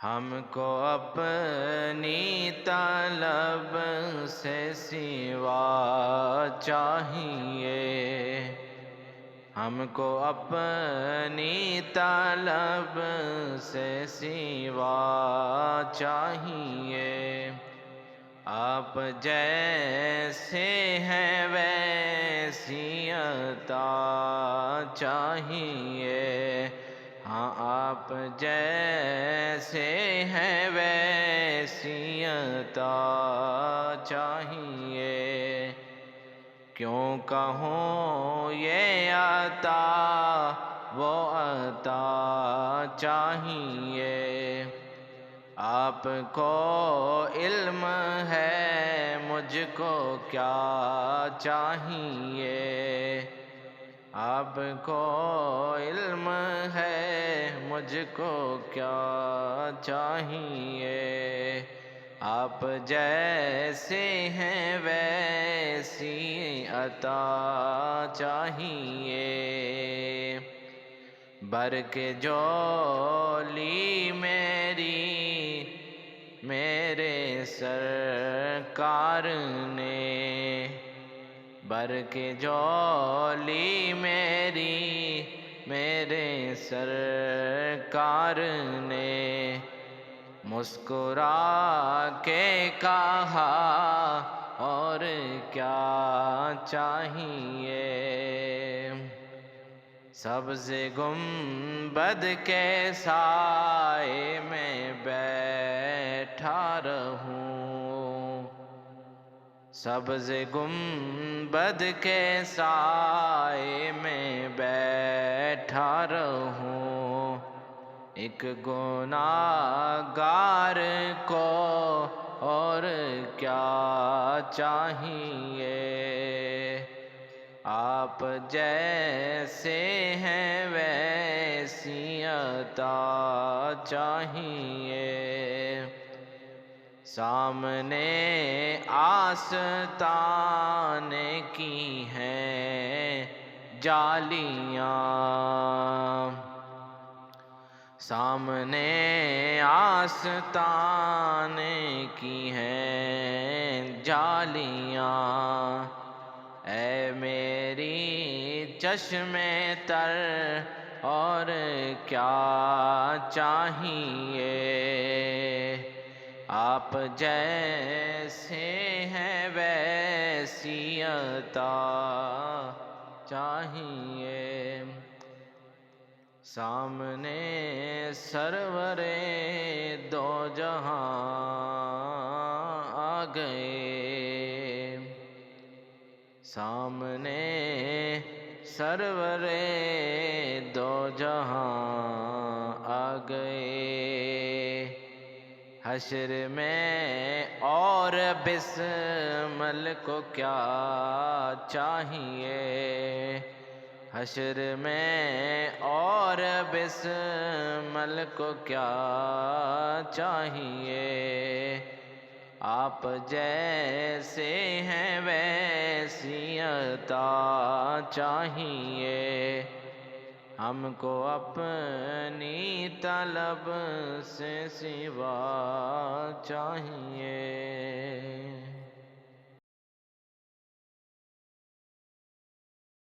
ہم کو اپنی طلب سے سوا چاہیے، ہم کو اپنی طلب سے سوا چاہیے۔ آپ جیسے ہیں ویسی عطا چاہیے، ہاں آپ جیسے ہیں ویسی عطا چاہیے۔ کیوں کہوں یہ عطا وہ عطا چاہیے، آپ کو علم ہے مجھ کو کیا چاہیے، آپ کو علم ہے مجھ کو کیا چاہیے۔ آپ جیسے ہیں ویسی عطا چاہیے۔ برق جولی میرے سرکار نے، برق جولی میرے سرکار نے مسکرا کے کہا اور کیا چاہیے۔ سبز گنبد کے سائے میں بیٹھا رہوں، سبز گنبد کے سائے میں بیٹھا رہوں، ایک گناہگار کو اور کیا چاہیے۔ آپ جیسے ہیں ویسی عطا چاہیے۔ سامنے آستان کی ہیں جالیاں، سامنے آستان کی ہیں جالیاں، اے میری چشم تر اور کیا چاہیے۔ آپ جیسے ہیں ویسی عطا چاہیے۔ سامنے سرور دو جہاں آ گئے، سامنے سرور دو جہاں آ گئے۔ حشر میں اور بسمل کو کیا چاہیے، حشر میں اور بسمل کو کیا چاہیے۔ آپ جیسے ہیں ویسی عطا چاہیے، ہم کو اپنی طلب سے سوا چاہیے۔